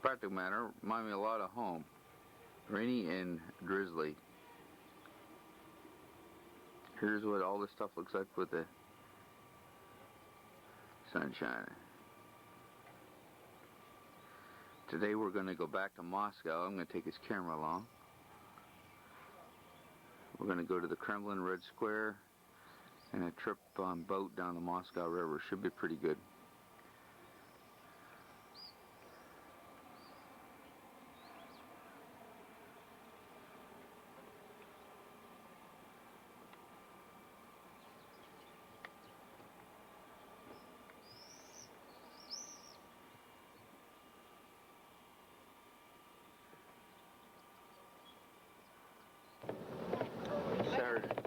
practical matter, remind me a lot of home. Rainy and drizzly. Here's what all this stuff looks like with the sunshine. Today we're going to go back to Moscow. I'm going to take his camera along. We're going to go to the Kremlin Red Square and a trip on boat down the Moscow River. Should be pretty good.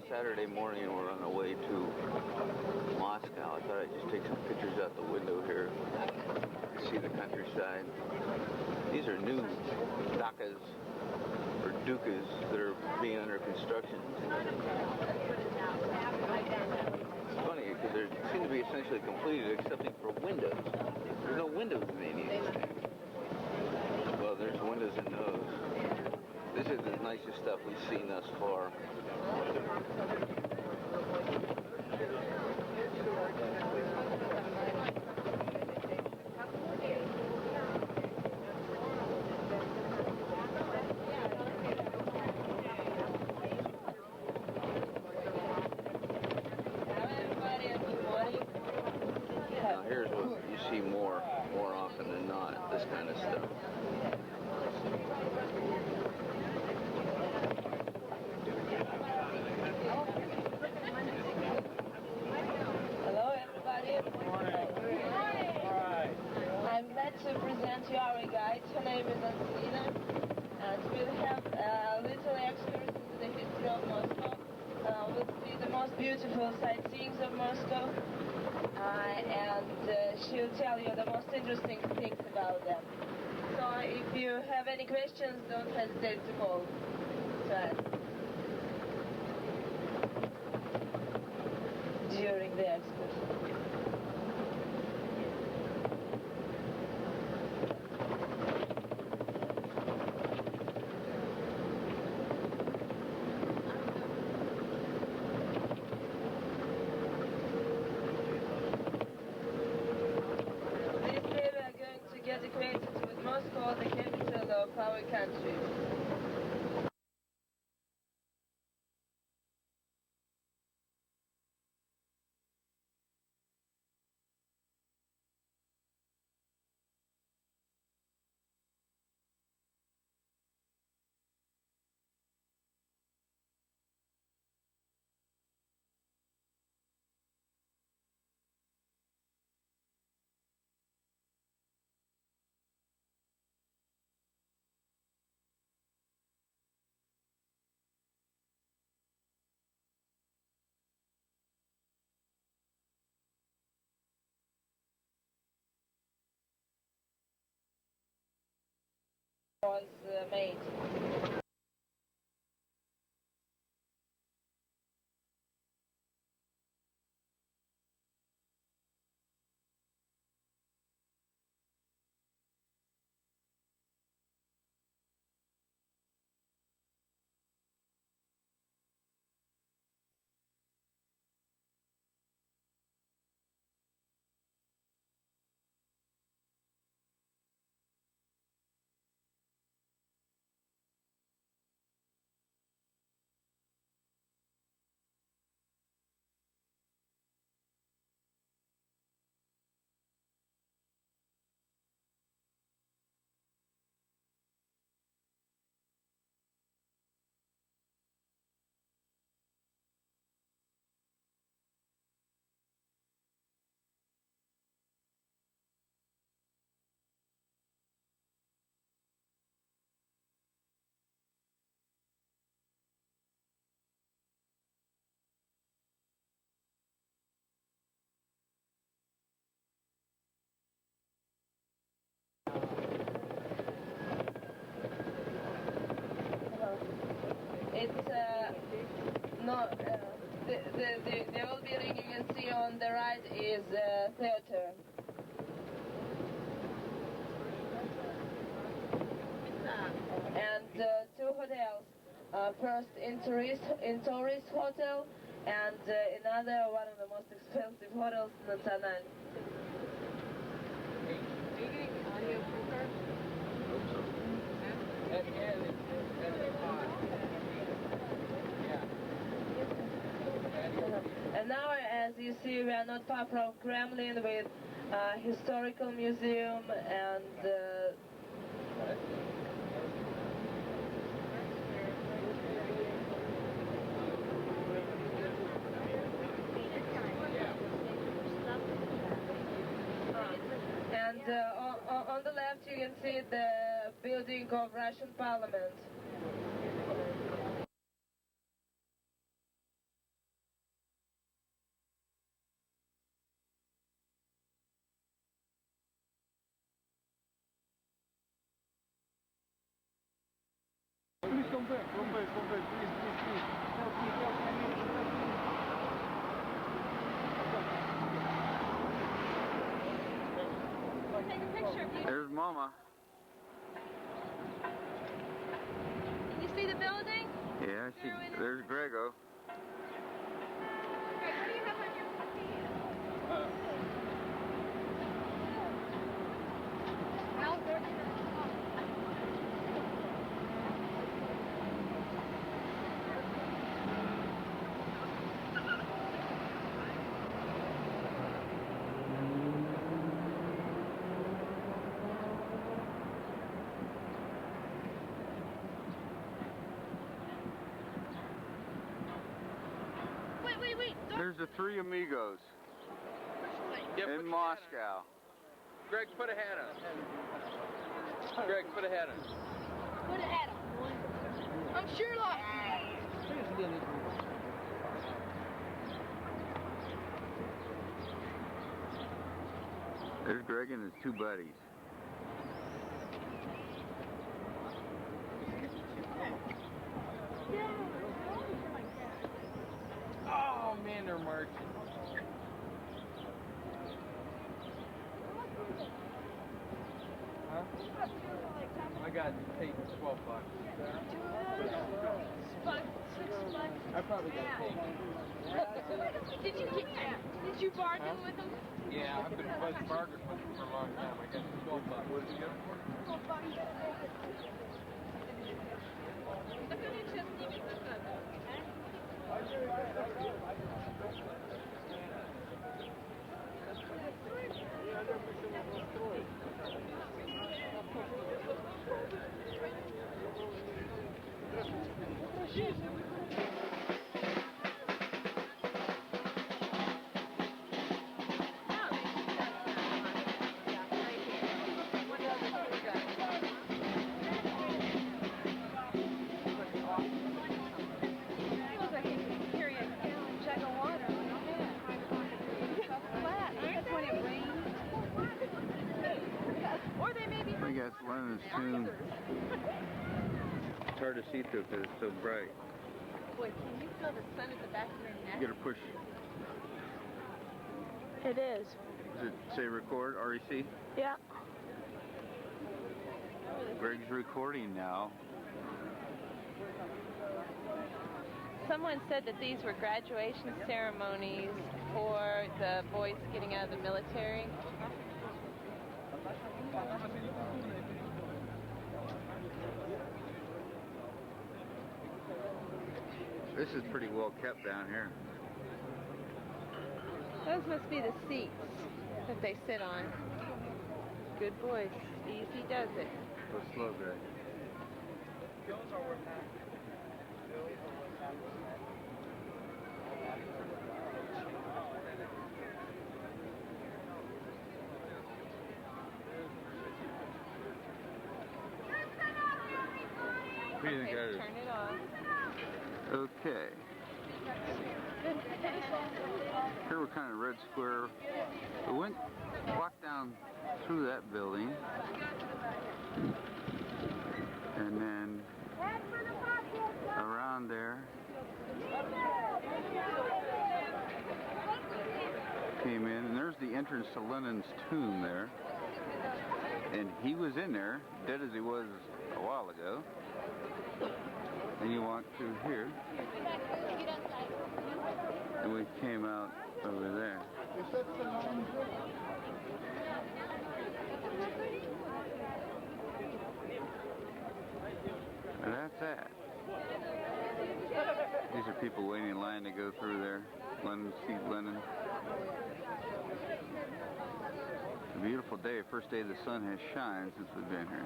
Saturday morning and we're on the way to Moscow. I thought I'd just take some pictures out the window here, see the countryside. These are new dakas or dukas that are being under construction. It's funny because they seem to be essentially completed excepting for windows. There's no windows in any of these things. Well, there's windows in those. This is the nicest stuff we've seen thus far. Now here's what you see more often than not, this kind of stuff. Hello everybody. I'm glad to present you our guide. Her name is Anselina, and we'll have a little excursion into the history of Moscow. We'll see the most beautiful sightseeings of Moscow, and she'll tell you the most interesting things about them. So if you have any questions, don't hesitate to call to ask during the excursion. This day we are going to get acquainted with Moscow, the capital of our country. Was made. It's the old building you can see on the right is theater. hotels. First in tourist hotel, and another one of the most expensive hotels in National. And now, as you see, we are not far from Kremlin with historical museum and on the left you can see the building of Russian Parliament. Please come back, please, please. Help me. Take a picture of you. There's Mama. Can you see the building? Yeah, there's Grego. Greg, what do you have on your Wait. There's the Three Amigos in Moscow. Greg, put a hat on. Greg, put a hat on. Put a hat on. I'm Sherlock. There's Greg and his two buddies. Oh man, they're marching. Huh? I got paid $12. I probably got paid. Did you bargain with them? Yeah, I've been bargaining with them for a long time. I got $12. What did you get them for? I guess Lenin's tomb. It's hard to see through because it's so bright. Boy, can you feel the sun at the back of your neck? You gotta push. It is. Does it say record, REC? Yeah. Greg's recording now. Someone said that these were graduation ceremonies for the boys getting out of the military. This is pretty well kept down here. Those must be the seats that they sit on. Good boys. Easy does it. Go slow, Greg. What do you think that is? Turn it off. Okay. Here we're kind of Red Square. We walked down through that building, and then around there. Came in, and there's the entrance to Lenin's tomb there. And he was in there, dead as he was a while ago. And you walk through here. And we came out over there. And that's that. These are people waiting in line to go through there. Lenin, see Lenin. It's a beautiful day. First day the sun has shined since we've been here.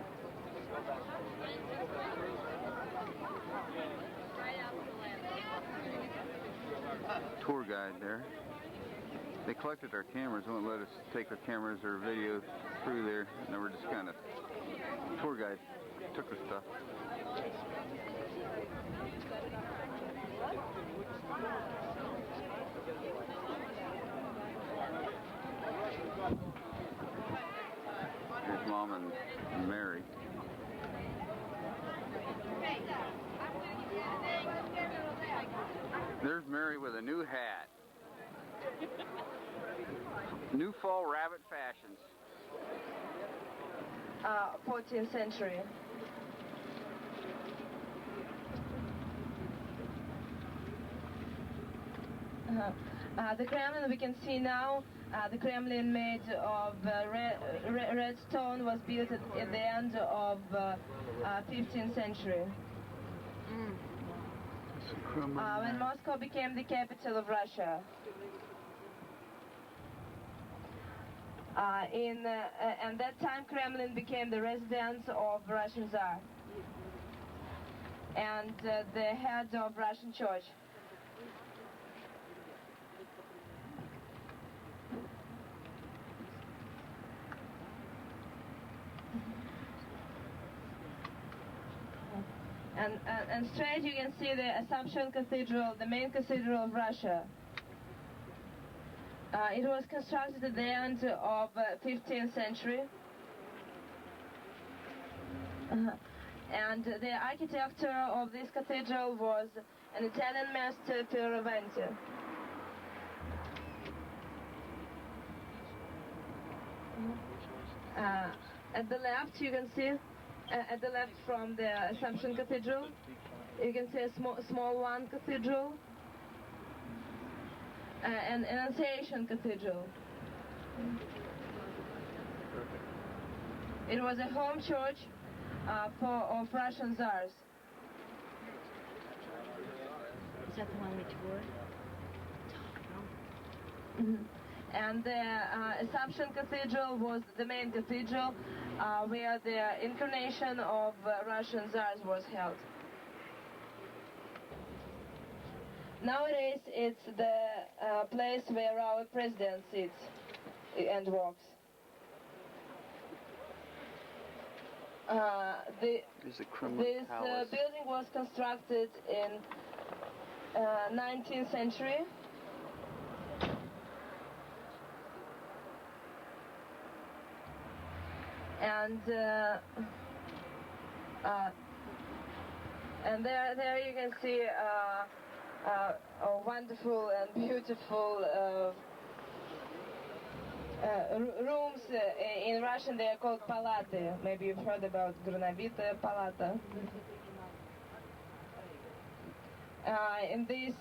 Tour guide there. They collected our cameras, won't let us take our cameras or video through there. And then we're just kind of, tour guide took the stuff. Here's Mom and Mary. There's Mary with a new hat. New fall rabbit fashions. 14th century. The Kremlin we can see now, the Kremlin made of red stone was built at the end of 15th century. When Moscow became the capital of Russia. And that time Kremlin became the residence of Russian Tsar and the head of Russian Church. And straight you can see the Assumption Cathedral, the main cathedral of Russia. It was constructed at the end of 15th century. And the architecture of this cathedral was an Italian master, Fioravante. At the left you can see, at the left from the Assumption Cathedral, you can see a small one cathedral. And Annunciation Cathedral. It was a home church of Russian Tsars. Is that the one we toured? And the Assumption Cathedral was the main cathedral where the incarnation of Russian Tsars was held. Nowadays, it's the place where our president sits and walks. This building was constructed in 19th century. And there you can see wonderful and beautiful rooms. In Russian they are called palaty. Maybe you've heard about Grunovita Palata. In this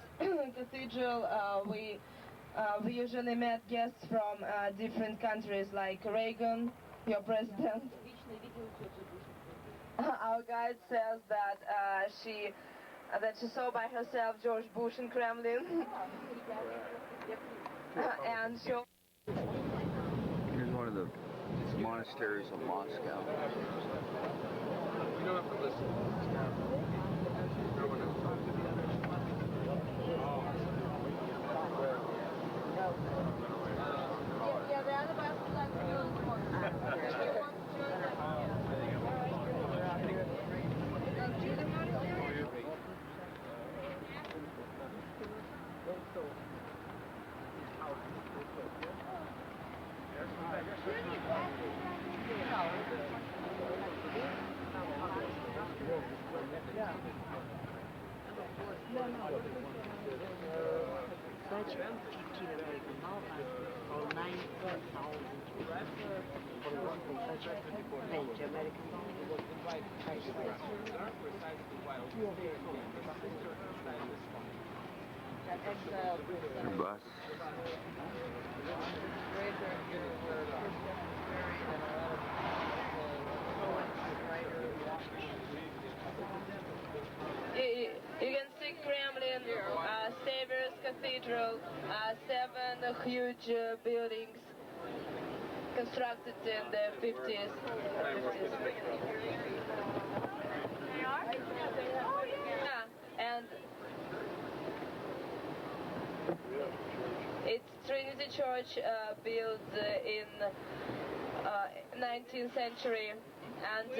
cathedral we usually met guests from different countries like Reagan, your president. Our guide says that she saw by herself George Bush in Kremlin. And she... Here's one of the monasteries of Moscow. You don't have to listen. No one else. Such 15 American dollars or 9,000. Your bus. You can see Kremlin, Savior's Cathedral, 7 huge buildings constructed in the 50s. Yeah, and it's Trinity Church built in 19th century, and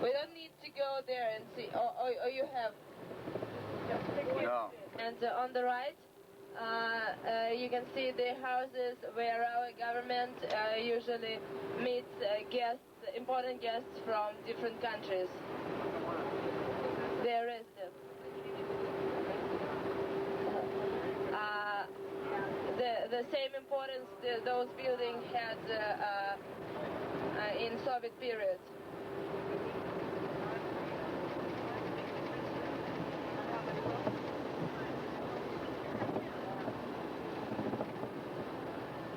we don't need to go there and see. Oh, you have. No. And on the right, you can see the houses where our government usually meets guests, important guests from different countries. They're arrested. The same importance those buildings had in Soviet period.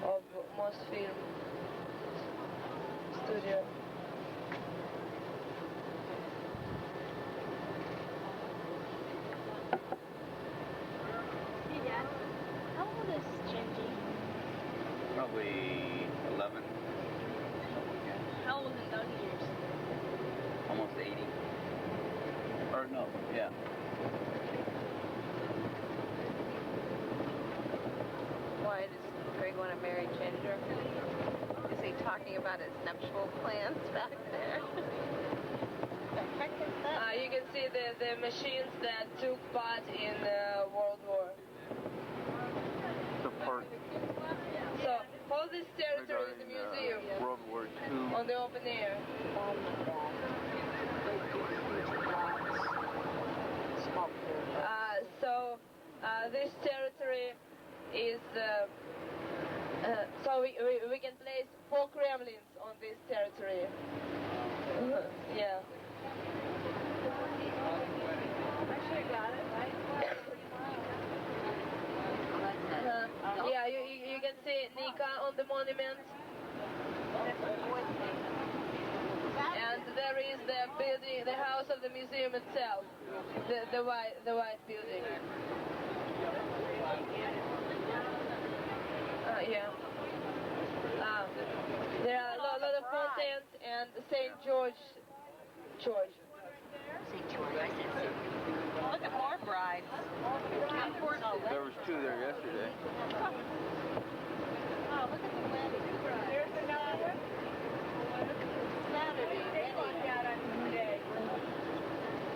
Of Mosfilm studio. Hey, Dad. How old is Genji? Probably 11. How old in those years? Almost 80. Or no, yeah. Why does Greg want to marry Ginger? Is he talking about his nuptial plans back there? The heck is that? You can see the machines that took part in World War. The part So, all this territory is a museum World War II. on the open air. This territory is, so we can place 4 Kremlins on this territory. Yeah. Yeah, you can see Nika on the monument. And there is the building, the house of the museum itself, the white building. Yeah. There are a lot of fountains and St. George Church. St. George. I said St. Look at more brides. There was 2 there yesterday. Oh, look at the wedding. There's another one. Saturday.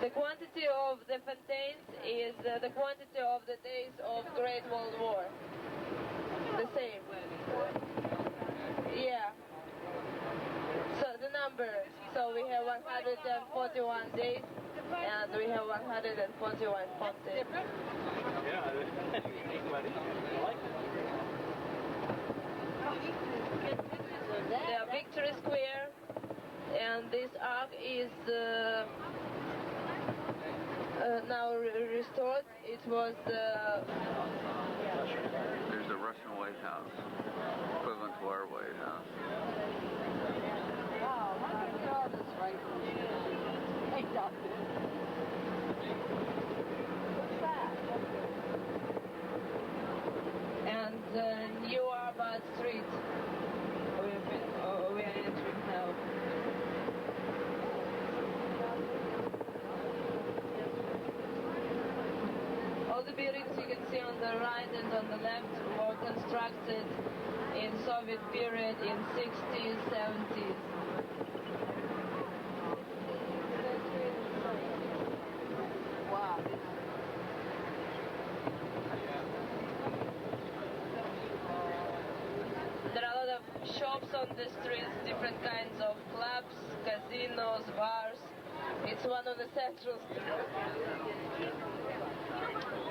The quantity of the fountains is the quantity of the days of Great World War. The same. Yeah. So the number. So we have 141 days and we have 141 fountains. They are Victory Square, and this arc is now restored. It was There's the Russian White House, equivalent to our White House. Wow, look at all this right here. Hey, Doctor. What's that? and New Arbat Street. We are entering now. All the buildings you can see on the right and on the left were constructed in Soviet period in 60s, 70s. Wow. There are a lot of shops on the streets, different kinds of clubs, casinos, bars. It's one of the central streets.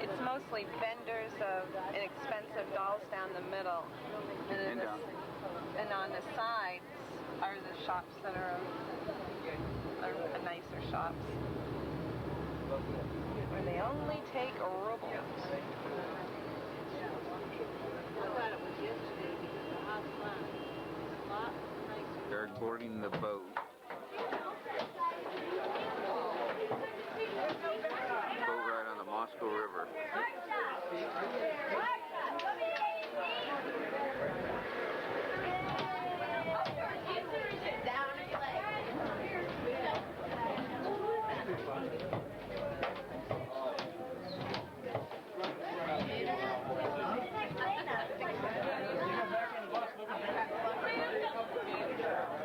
It's mostly vendors of inexpensive dolls down the middle. And then And this down. And on the sides are the shops that are nicer shops. Where they only take rubles. They're boarding the boat. Boat ride on the Moscow River.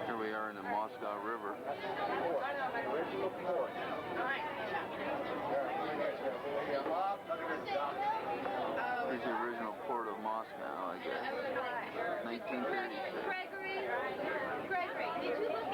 Here we are in the Moscow River. Here's the original port of Moscow, I guess. 1936. Gregory, did you look